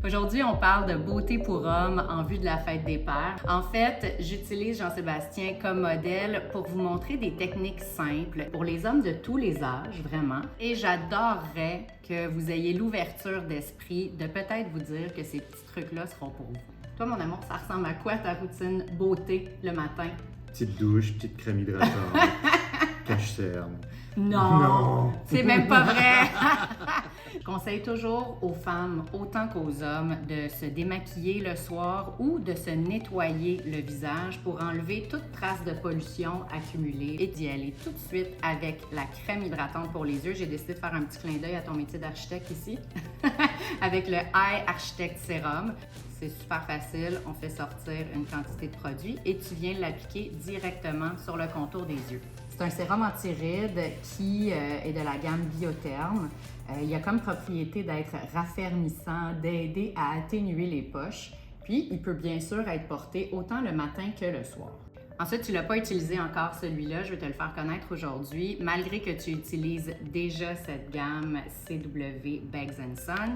Aujourd'hui, on parle de beauté pour hommes en vue de la fête des pères. En fait, j'utilise Jean-Sébastien comme modèle pour vous montrer des techniques simples pour les hommes de tous les âges, vraiment. Et j'adorerais que vous ayez l'ouverture d'esprit de peut-être vous dire que ces petits trucs-là seront pour vous. Toi, mon amour, ça ressemble à quoi ta routine beauté le matin? Petite douche, petite crème hydratante, cache-cerne. Non, c'est même pas vrai. Je conseille toujours aux femmes, autant qu'aux hommes, de se démaquiller le soir ou de se nettoyer le visage pour enlever toute trace de pollution accumulée et d'y aller tout de suite avec la crème hydratante pour les yeux. J'ai décidé de faire un petit clin d'œil à ton métier d'architecte ici, avec le Eye Architect Serum. C'est super facile, on fait sortir une quantité de produit et tu viens l'appliquer directement sur le contour des yeux. C'est un sérum anti-rides qui est de la gamme Biotherm. Il a comme propriété d'être raffermissant, d'aider à atténuer les poches, puis il peut bien sûr être porté autant le matin que le soir. Ensuite, tu ne l'as pas utilisé encore celui-là, je vais te le faire connaître aujourd'hui, malgré que tu utilises déjà cette gamme CW Bags & Son.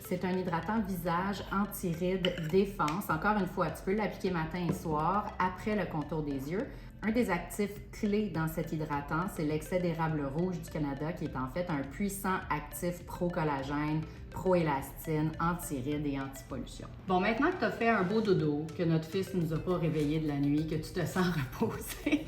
C'est un hydratant visage anti-rides défense. Encore une fois, tu peux l'appliquer matin et soir après le contour des yeux. Un des actifs clés dans cet hydratant, c'est l'excès d'érable rouge du Canada, qui est en fait un puissant actif pro-collagène, pro-élastine, anti-rides et anti-pollution. Bon, maintenant que tu as fait un beau dodo, que notre fils ne nous a pas réveillés de la nuit, que tu te sens reposé,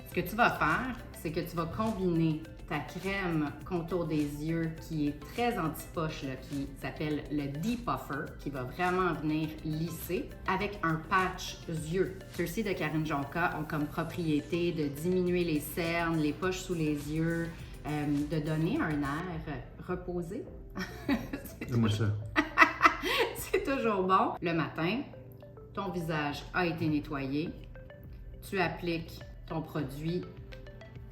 ce que tu vas faire, c'est que tu vas combiner ta crème contour des yeux qui est très anti-poche, qui s'appelle le Depuffer, qui va vraiment venir lisser, avec un patch yeux. Ceux-ci de Karine Jonca ont comme propriété de diminuer les cernes, les poches sous les yeux, de donner un air reposé. Moi ça. C'est toujours bon. Le matin, ton visage a été nettoyé, tu appliques ton produit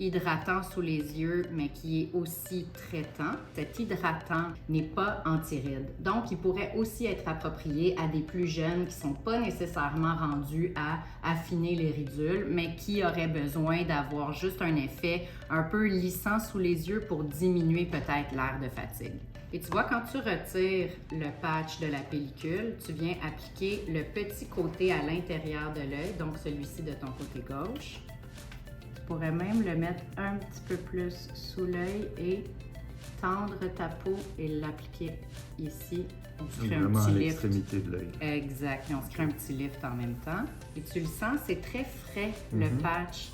hydratant sous les yeux, mais qui est aussi traitant. Cet hydratant n'est pas anti-rides. Donc, il pourrait aussi être approprié à des plus jeunes qui ne sont pas nécessairement rendus à affiner les ridules, mais qui auraient besoin d'avoir juste un effet un peu lissant sous les yeux pour diminuer peut-être l'air de fatigue. Et tu vois, quand tu retires le patch de la pellicule, tu viens appliquer le petit côté à l'intérieur de l'œil, donc celui-ci de ton côté gauche. Tu pourrais même le mettre un petit peu plus sous l'œil et tendre ta peau et l'appliquer ici. On se crée un Vraiment petit à lift. l'extrémité de l'œil. Exact. Et on se crée un petit lift en même temps. Et tu le sens, c'est très frais, le patch.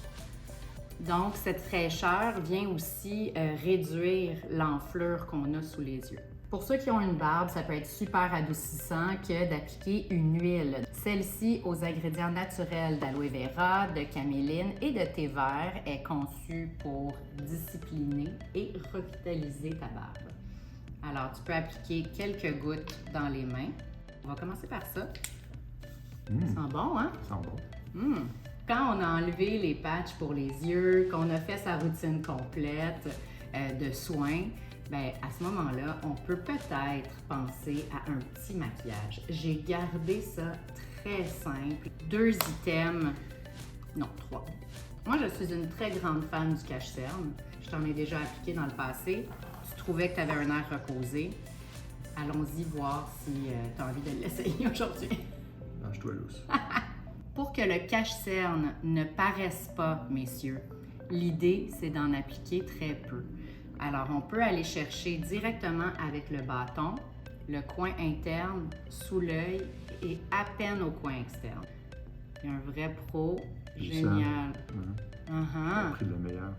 Donc, cette fraîcheur vient aussi réduire l'enflure qu'on a sous les yeux. Pour ceux qui ont une barbe, ça peut être super adoucissant que d'appliquer une huile. Celle-ci, aux ingrédients naturels d'aloe vera, de caméline et de thé vert, est conçue pour discipliner et revitaliser ta barbe. Alors, tu peux appliquer quelques gouttes dans les mains. On va commencer par ça. Ça sent bon, hein? Ça sent bon. Quand on a enlevé les patchs pour les yeux, qu'on a fait sa routine complète de soins, bien, à ce moment-là, on peut peut-être penser à un petit maquillage. J'ai gardé ça très simple. 2 items, non, 3. Moi, je suis une très grande fan du cache-cerne. Je t'en ai déjà appliqué dans le passé. Tu trouvais que tu avais un air reposé. Allons-y voir si tu as envie de l'essayer aujourd'hui. Lâche-toi lousse. Pour que le cache-cerne ne paraisse pas, messieurs, l'idée, c'est d'en appliquer très peu. Alors, on peut aller chercher directement avec le bâton, le coin interne, sous l'œil et à peine au coin externe. Il y a un vrai pro, génial. J'ai pris le meilleur.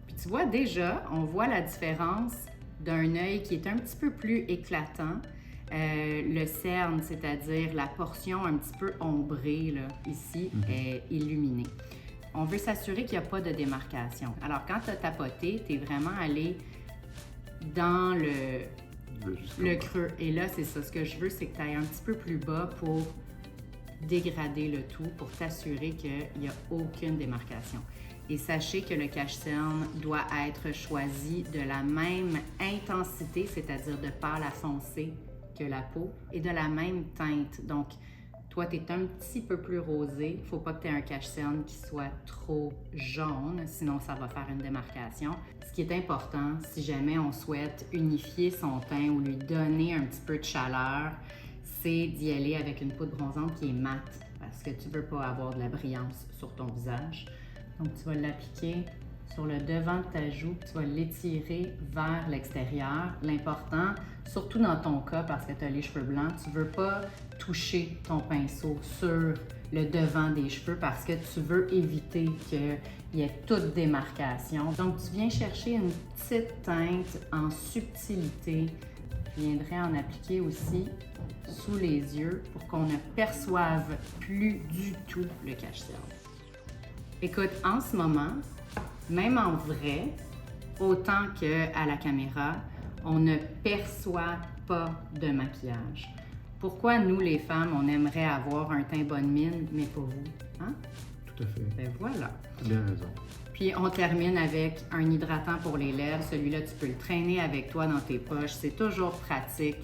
Puis tu vois, déjà, on voit la différence d'un œil qui est un petit peu plus éclatant. Le cerne, c'est-à-dire la portion un petit peu ombrée, là, ici, est illuminée. On veut s'assurer qu'il n'y a pas de démarcation. Alors, quand tu as tapoté, tu es vraiment allé dans le creux. Et là, c'est ça. Ce que je veux, c'est que tu ailles un petit peu plus bas pour dégrader le tout, pour t'assurer qu'il n'y a aucune démarcation. Et sachez que le cache-cerne doit être choisi de la même intensité, c'est-à-dire de pâle à foncé que la peau, et de la même teinte. Donc, Toi, tu es un petit peu plus rosé. Il ne faut pas que tu aies un cache-cerne qui soit trop jaune, sinon ça va faire une démarcation. Ce qui est important, si jamais on souhaite unifier son teint ou lui donner un petit peu de chaleur, c'est d'y aller avec une poudre bronzante qui est mate, parce que tu ne veux pas avoir de la brillance sur ton visage. Donc, tu vas l'appliquer sur le devant de ta joue, tu vas l'étirer vers l'extérieur. L'important, surtout dans ton cas, parce que tu as les cheveux blancs, tu ne veux pas toucher ton pinceau sur le devant des cheveux parce que tu veux éviter qu'il y ait toute démarcation. Donc, tu viens chercher une petite teinte en subtilité. Je viendrai en appliquer aussi sous les yeux pour qu'on ne perçoive plus du tout le cache-cerne. Écoute, en ce moment, même en vrai, autant qu'à la caméra, on ne perçoit pas de maquillage. Pourquoi nous, les femmes, on aimerait avoir un teint bonne mine, mais pas vous? Hein? Tout à fait. Ben voilà. Tu as bien raison. Puis on termine avec un hydratant pour les lèvres. Celui-là, tu peux le traîner avec toi dans tes poches. C'est toujours pratique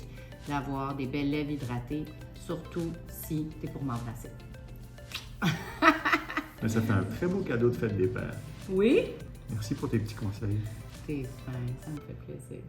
d'avoir des belles lèvres hydratées, surtout si tu es pour m'embrasser. Mais ça fait un très beau cadeau de fête des pères. Oui? Merci pour tes petits conseils. T'es fin, ça me fait plaisir.